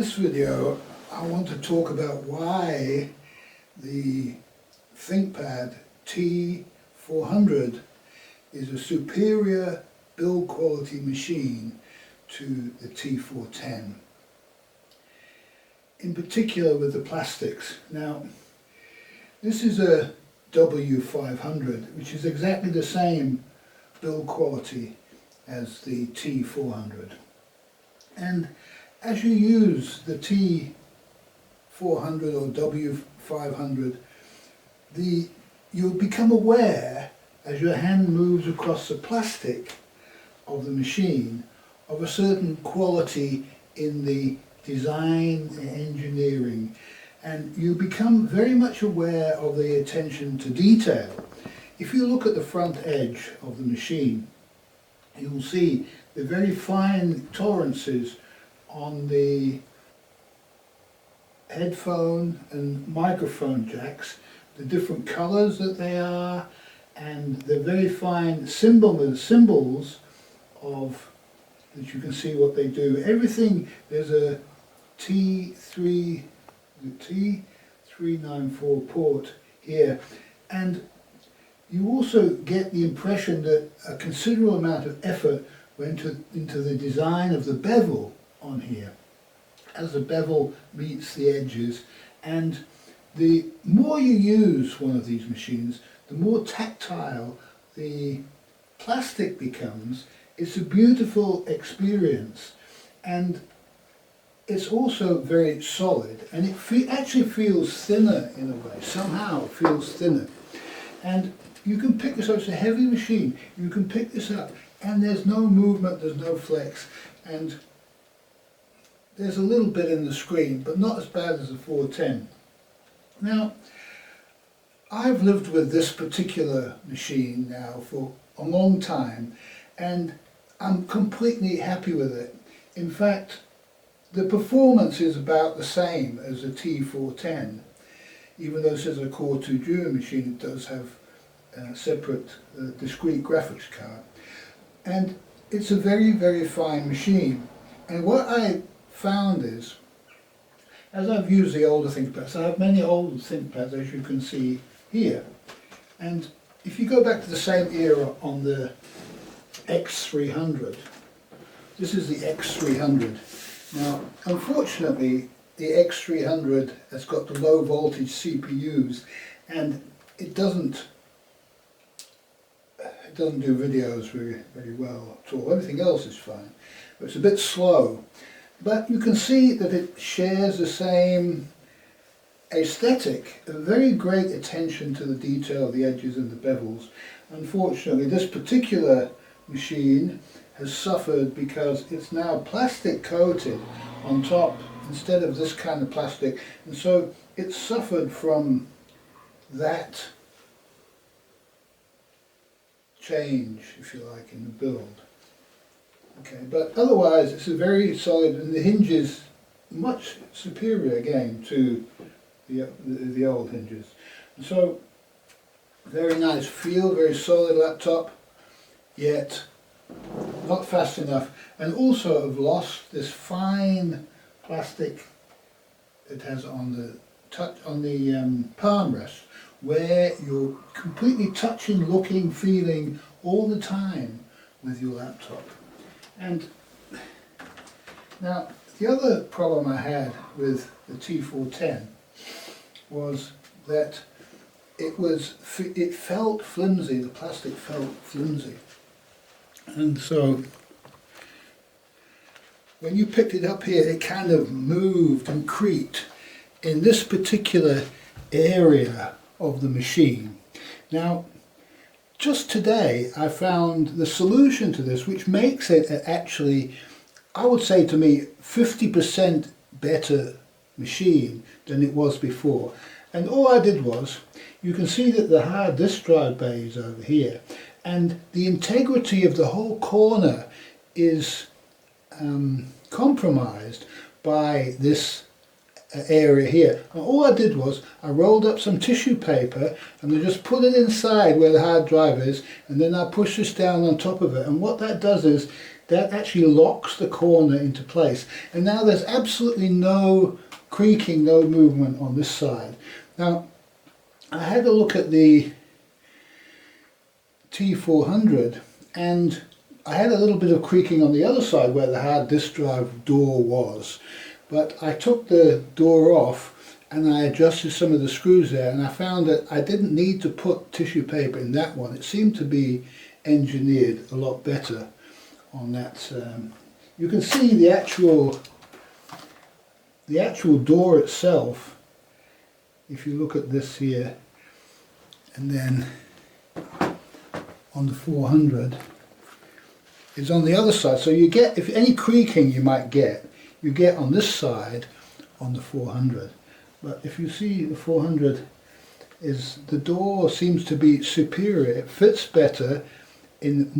this video I want to talk about why the Thinkpad T400 is a superior build quality machine to the T410. In particular with the plastics. Now, this is a W500, which is exactly the same build quality as the T400. And as you use the T400 or W500, you'll become aware, as your hand moves across the plastic of the machine, of a certain quality in the design and engineering, and you become very much aware of the attention to detail. If you look at the front edge of the machine, you'll see the very fine tolerances on the headphone and microphone jacks, the different colours that they are, and the very fine symbols of that you can see what they do. Everything, there's a T394 port here, and you also get the impression that a considerable amount of effort went into the design of the bevel on here, as the bevel meets the edges. And the more you use one of these machines, the more tactile the plastic becomes. It's a beautiful experience, and it's also very solid, and it actually feels thinner in a way. Somehow it feels thinner. And you can pick this up, it's a heavy machine, you can pick this up and there's no movement, there's no flex, and there's a little bit in the screen, but not as bad as the 410. Now, I've lived with this particular machine now for a long time, and I'm completely happy with it. In fact, the performance is about the same as the T410. Even though this is a Core 2 Duo machine, it does have a separate discrete graphics card. And it's a very, very fine machine. And what I found is, as I've used the older Thinkpads, I have many old Thinkpads, as you can see here. And if you go back to the same era on the X300, this is the X300. Now, unfortunately, the X300 has got the low voltage CPUs, and it doesn't do videos very well at all. Everything else is fine, but it's a bit slow. But you can see that it shares the same aesthetic, a very great attention to the detail of the edges and the bevels. Unfortunately, this particular machine has suffered because it's now plastic coated on top instead of this kind of plastic, and so it's suffered from that change, if you like, in the build. Okay, but otherwise it's a very solid, and the hinges much superior again to the old hinges. And so very nice feel, very solid laptop, yet not fast enough, and also have lost this fine plastic it has on the palm rest, where you're completely touching, looking, feeling all the time with your laptop. And now the other problem I had with the T410 was that it felt flimsy, the plastic felt flimsy. And so when you picked it up here, it kind of moved and creaked in this particular area of the machine. Now, just today I found the solution to this, which makes it actually, I would say to me, 50% better machine than it was before. And all I did was, you can see that the hard disk drive bay is over here, and the integrity of the whole corner is compromised by this area here. And all I did was I rolled up some tissue paper and I just put it inside where the hard drive is, and then I push this down on top of it, and what that does is that actually locks the corner into place. And now there's absolutely no creaking, no movement on this side. Now, I had a look at the T400 and I had a little bit of creaking on the other side where the hard disk drive door was. But I took the door off and I adjusted some of the screws there, and I found that I didn't need to put tissue paper in that one. It seemed to be engineered a lot better on that. You can see the actual door itself, if you look at this here, and then on the 400 is on the other side. So you get, if any creaking you might get, you get on this side on the 400. But if you see the 400, is the door seems to be superior. It fits better in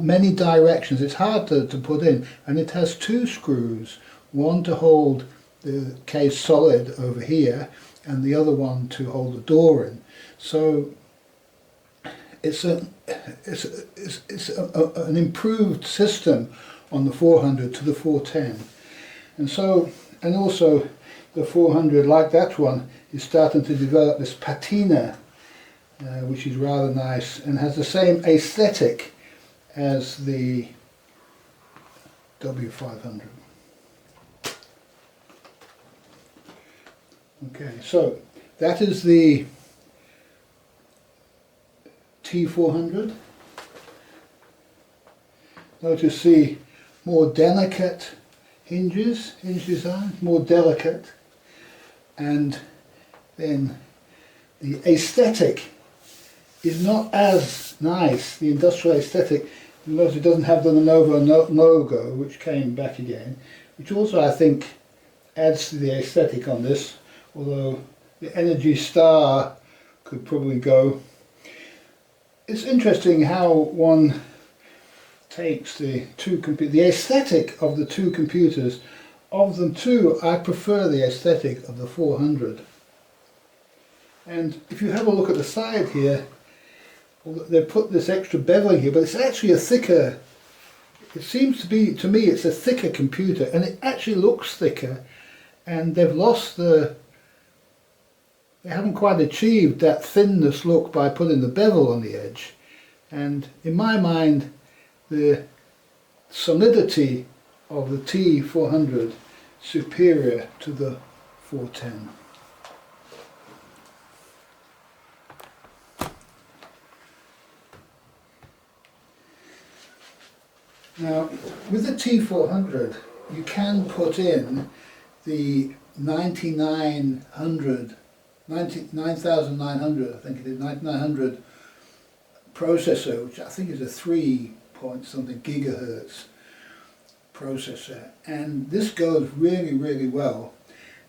many directions. It's hard to put in, and it has two screws, one to hold the case solid over here and the other one to hold the door in. So it's an improved system on the 400 to the 410. And so, and also the 400, like that one, is starting to develop this patina, which is rather nice and has the same aesthetic as the W500. Okay, so that is the T400. Notice the more delicate hinge design, more delicate, and then the aesthetic is not as nice. The industrial aesthetic, notice it doesn't have the Lenovo logo, which came back again, which also I think adds to the aesthetic on this, although the Energy Star could probably go. It's interesting how one takes the aesthetic of the two computers. Of them two, I prefer the aesthetic of the 400. And if you have a look at the side here, they put this extra bevel here, but it's actually a thicker, it seems to be, to me it's a thicker computer, and it actually looks thicker, and they've lost they haven't quite achieved that thinness look by putting the bevel on the edge. And in my mind, the solidity of the T400 superior to the 410. Now, with the T400, you can put in the 9900, I think it is, 9900 processor, which I think is a 3 point something gigahertz processor, and this goes really, really well.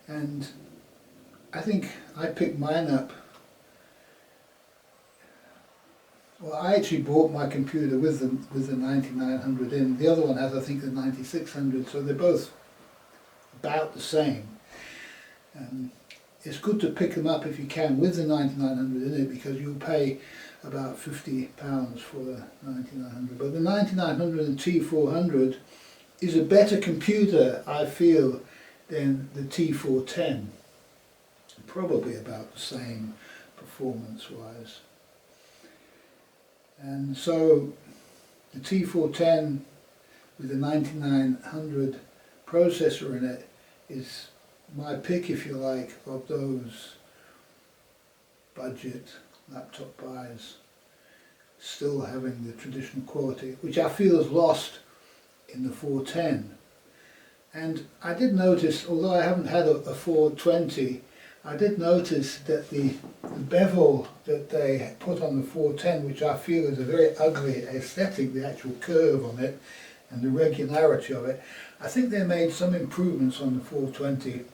And I think I picked mine up. Well, I actually bought my computer with the 9900 in. The other one has, I think, the 9600, so they're both about the same. It's good to pick them up if you can with the 9900 in it, because you'll pay about £50 for the 9900. But the 9900 and T400 is a better computer, I feel, than the T410. Probably about the same performance-wise. And so the T410 with the 9900 processor in it is my pick, if you like, of those budget laptop buys, still having the traditional quality, which I feel is lost in the 410. And I did notice, although I haven't had a 420, I did notice that the bevel that they put on the 410, which I feel is a very ugly aesthetic, the actual curve on it and the regularity of it, I think they made some improvements on the 420.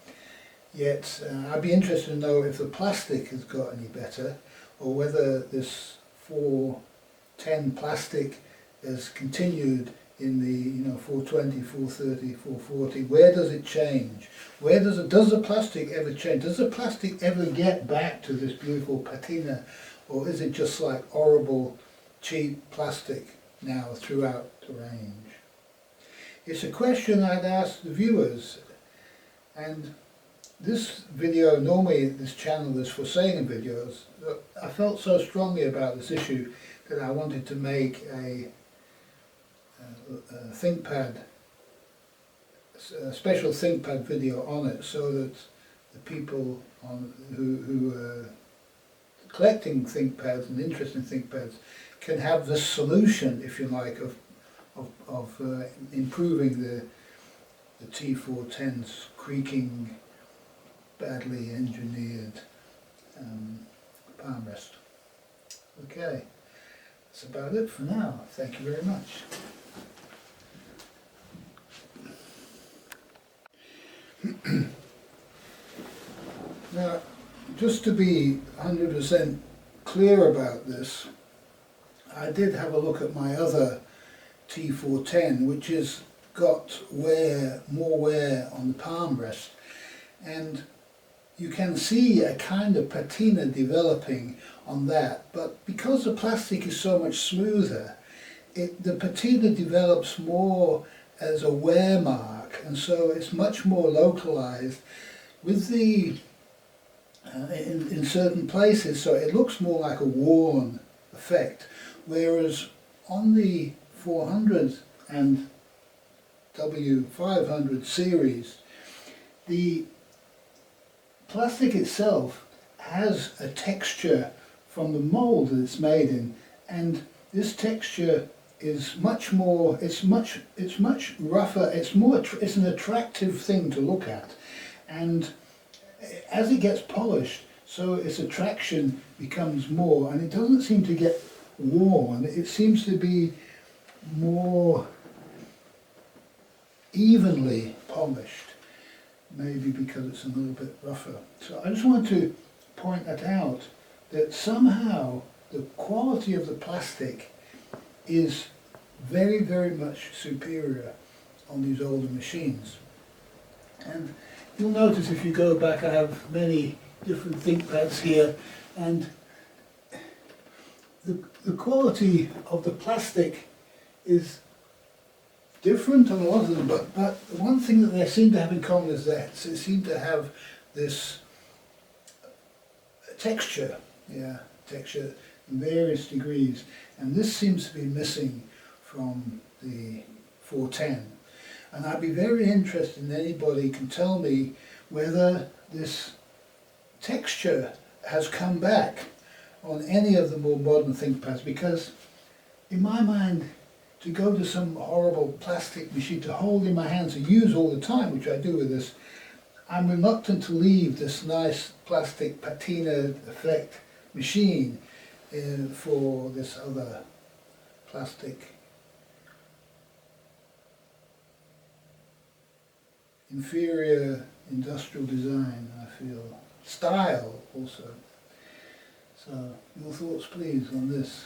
Yet I'd be interested to know if the plastic has got any better, or whether this 410 plastic has continued in the 420, 430, 440. Where does it change? Where does the plastic ever change? Does the plastic ever get back to this beautiful patina, or is it just like horrible cheap plastic now throughout the range? It's a question I'd asked the viewers, and this video, normally this channel is for sailing videos. I felt so strongly about this issue that I wanted to make a Thinkpad, a special Thinkpad video on it, so that the people who are collecting ThinkPads and interested in ThinkPads can have the solution, if you like, of improving the T410's creaking, badly engineered palm rest. Okay, that's about it for now. Thank you very much. Now, just to be 100% clear about this, I did have a look at my other T410, which has got more wear on the palm rest, and you can see a kind of patina developing on that, but because the plastic is so much smoother, the patina develops more as a wear mark, and so it's much more localized with the in certain places, so it looks more like a worn effect, whereas on the 400 and W500 series, the plastic itself has a texture from the mold that it's made in, and this texture is much more, it's much rougher, it's an attractive thing to look at, and as it gets polished, so its attraction becomes more, and it doesn't seem to get worn, it seems to be more evenly polished, maybe because it's a little bit rougher. So I just want to point that out, that somehow the quality of the plastic is very, very much superior on these older machines. And you'll notice if you go back, I have many different ThinkPads here, and the quality of the plastic is different on a lot of them, but one thing that they seem to have in common is that they seem to have this texture, texture in various degrees, and this seems to be missing from the 410. And I'd be very interested in anybody can tell me whether this texture has come back on any of the more modern ThinkPads, because in my mind, to go to some horrible plastic machine to hold in my hands and use all the time, which I do with this, I'm reluctant to leave this nice plastic patina effect machine for this other plastic inferior industrial design, I feel. Style also. So, your thoughts please on this.